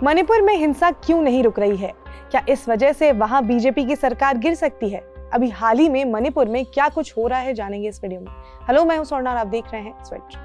मणिपुर में हिंसा क्यों नहीं रुक रही है? क्या इस वजह से वहां बीजेपी की सरकार गिर सकती है? अभी हाल ही में मणिपुर में क्या कुछ हो रहा है जानेंगे इस वीडियो में। हेलो, मैं हूं स्वर्णा और आप देख रहे हैं स्विच।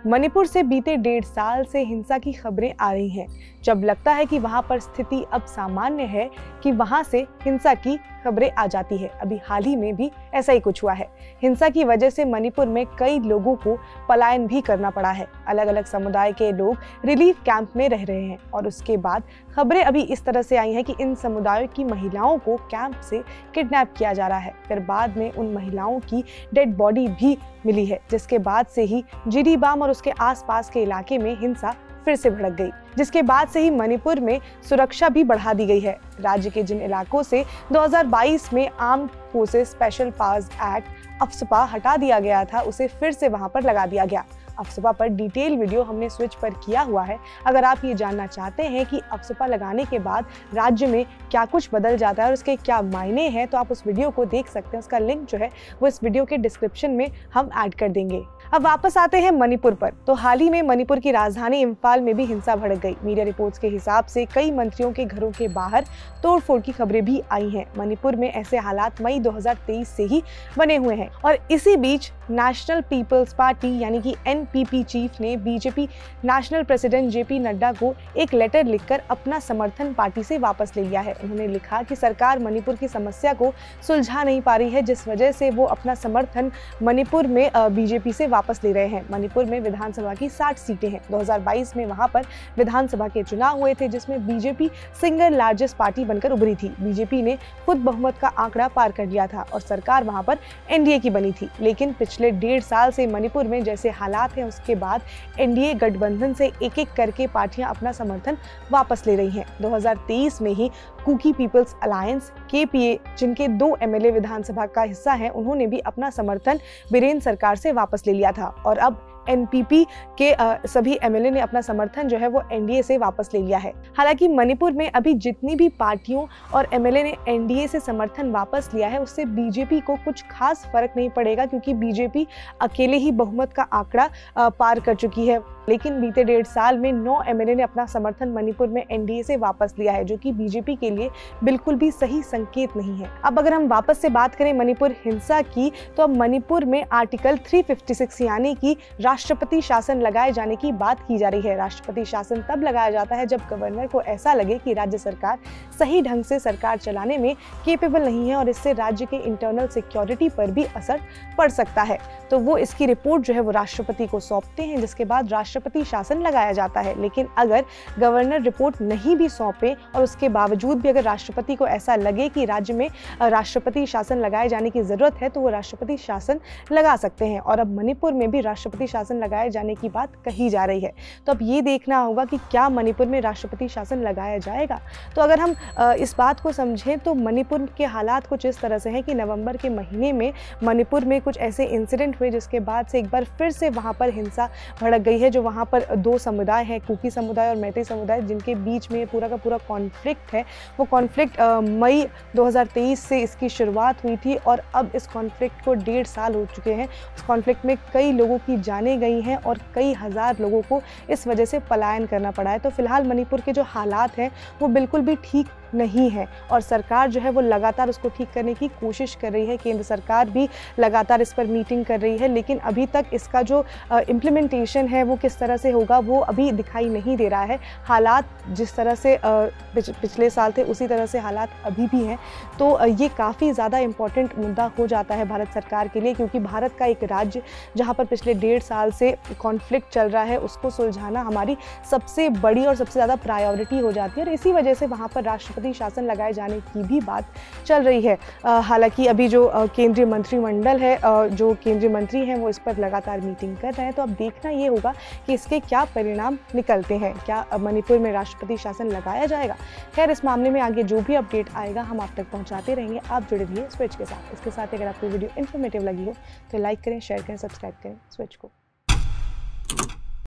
मणिपुर से बीते 1.5 साल से हिंसा की खबरें आ रही हैं। जब लगता है कि वहां पर स्थिति अब सामान्य है कि वहां से हिंसा की खबरें आ जाती है। अभी हाल ही में भी ऐसा ही कुछ हुआ है। हिंसा की वजह से मणिपुर में कई लोगों को पलायन भी करना पड़ा है। अलग अलग समुदाय के लोग रिलीफ कैंप में रह रहे हैं और उसके बाद खबरें अभी इस तरह से आई हैं कि इन समुदायों की महिलाओं को कैंप से किडनैप किया जा रहा है। फिर बाद में उन महिलाओं की डेड बॉडी भी मिली है, जिसके बाद से ही जिरीबाम और उसके आसपास के इलाके में हिंसा फिर से भड़क गई, जिसके बाद से ही मणिपुर में सुरक्षा भी बढ़ा दी गई है। राज्य के जिन इलाकों से 2022 में armed forces special powers act AFSPA हटा दिया गया था, उसे फिर से वहां पर लगा दिया गया। अफस्पा पर डिटेल वीडियो हमने स्विच पर किया हुआ है। अगर आप ये जानना चाहते हैं कि अफस्पा लगाने के बाद राज्य में क्या कुछ बदल जाता है और उसके क्या मायने हैं, तो आप उस वीडियो को देख सकते हैं। उसका लिंक जो है वो इस वीडियो के डिस्क्रिप्शन में हम ऐड कर देंगे। अब वापस आते हैं मणिपुर पर। तो हाल ही में मणिपुर की राजधानी इम्फाल में भी हिंसा भड़क गई। मीडिया रिपोर्ट्स के हिसाब से कई मंत्रियों के घरों के बाहर तोड़फोड़ की खबरें भी आई हैं। मणिपुर में ऐसे हालात मई 2023 से ही बने हुए हैं और इसी बीच नेशनल पीपल्स पार्टी यानी कि एनपीपी चीफ ने BJP national president JP Nadda को एक लेटर लिखकर अपना समर्थन पार्टी से वापस ले लिया है। उन्होंने लिखा कि सरकार मणिपुर की समस्या को सुलझा नहीं पा रही है, जिस वजह से वो अपना समर्थन मणिपुर में बीजेपी से वापस ले रहे हैं। मणिपुर में विधानसभा की 60 सीटें हैं। 2022 में वहां पर विधानसभा के चुनाव हुए थे, जिसमें बीजेपी सिंगल लार्जेस्ट पार्टी बनकर उभरी थी। बीजेपी ने खुद बहुमत का आंकड़ा पार कर लिया था और सरकार वहां पर एनडीए की बनी थी। लेकिन पिछले 1.5 साल से मणिपुर में जैसे हालात हैं, उसके बाद एनडीए गठबंधन से एक एक करके पार्टियां अपना समर्थन वापस ले रही हैं। 2023 में ही कुकी पीपल्स अलायंस केपीए, जिनके 2 एमएलए विधानसभा का हिस्सा हैं, उन्होंने भी अपना समर्थन बीरेन सरकार से वापस ले लिया था और अब एनपीपी के सभी एमएलए ने अपना समर्थन जो है वो एनडीए से वापस ले लिया है। हालांकि मणिपुर में अभी जितनी भी पार्टियों और एमएलए ने एनडीए से समर्थन वापस लिया है, उससे बीजेपी को कुछ खास फर्क नहीं पड़ेगा, क्योंकि बीजेपी अकेले ही बहुमत का आंकड़ा पार कर चुकी है। लेकिन बीते 1.5 साल में 9 एमएलए ने अपना समर्थन मणिपुर में एनडीए से वापस लिया है, जो कि बीजेपी के लिए बिल्कुल भी सही संकेत नहीं है। अब अगर हम वापस से बात करें मणिपुर हिंसा की, तो अब मणिपुर में आर्टिकल 356 यानी कि राष्ट्रपति शासन लगाए जाने की बात की जा रही है। राष्ट्रपति शासन तब लगाया जाता है जब गवर्नर को ऐसा लगे कि राज्य सरकार सही ढंग से सरकार चलाने में केपेबल नहीं है और इससे राज्य के इंटरनल सिक्योरिटी पर भी असर पड़ सकता है। तो वो इसकी रिपोर्ट जो है वो राष्ट्रपति को सौंपते हैं, जिसके बाद राष्ट्रपति शासन लगाया जाता है। लेकिन अगर गवर्नर रिपोर्ट नहीं भी सौंपे और उसके बावजूद भी अगर राष्ट्रपति को ऐसा लगे कि राज्य में राष्ट्रपति शासन लगाए जाने की जरूरत है, तो वो राष्ट्रपति शासन लगा सकते हैं। और अब मणिपुर में भी राष्ट्रपति शासन लगाए जाने की बात कही जा रही है। तो अब ये देखना होगा कि क्या मणिपुर में राष्ट्रपति शासन लगाया जाएगा। तो अगर हम इस बात को समझें तो मणिपुर के हालात कुछ इस तरह से हैं कि नवंबर के महीने में मणिपुर में कुछ ऐसे इंसिडेंट हुए, जिसके बाद से एक बार फिर से वहां पर हिंसा भड़क गई है। जो वहां पर 2 समुदाय हैं, कुकी समुदाय और मैतेई समुदाय, जिनके बीच में पूरा का पूरा कॉन्फ्लिक्ट है। वो कॉन्फ्लिक्ट मई 2023 से इसकी शुरुआत हुई थी और अब इस कॉन्फ्लिक्ट को 1.5 साल हो चुके हैं। उस कॉन्फ्लिक्ट में कई लोगों की जानें गई हैं और कई हजार लोगों को इस वजह से पलायन करना पड़ा है। तो फिलहाल मणिपुर के जो हालात हैं वो बिल्कुल भी ठीक नहीं है और सरकार जो है वो लगातार उसको ठीक करने की कोशिश कर रही है। केंद्र सरकार भी लगातार इस पर मीटिंग कर रही है, लेकिन अभी तक इसका जो इम्प्लीमेंटेशन है वो किस तरह से होगा वो अभी दिखाई नहीं दे रहा है। हालात जिस तरह से पिछले साल थे उसी तरह से हालात अभी भी हैं। तो ये काफ़ी ज़्यादा इम्पॉर्टेंट मुद्दा हो जाता है भारत सरकार के लिए, क्योंकि भारत का एक राज्य जहाँ पर पिछले 1.5 साल से कॉन्फ्लिक्ट चल रहा है, उसको सुलझाना हमारी सबसे बड़ी और सबसे ज़्यादा प्रायोरिटी हो जाती है और इसी वजह से वहाँ पर राष्ट्रपति शासन लगाए जाने की भी बात चल रही है। हालांकि अभी जो केंद्रीय मंत्रिमंडल है, जो केंद्रीय मंत्री हैं, वो इस पर लगातार मीटिंग कर रहे हैं। तो अब देखना ये होगा कि इसके क्या परिणाम निकलते हैं। क्या मणिपुर में राष्ट्रपति शासन लगाया जाएगा? खैर, इस मामले में आगे जो भी अपडेट आएगा हम आप तक पहुंचाते रहेंगे। आप जुड़े रहिए स्विच के साथ। इसके साथ अगर आपको वीडियो इन्फॉर्मेटिव लगी हो तो लाइक करें, शेयर करें, सब्सक्राइब करें स्विच को।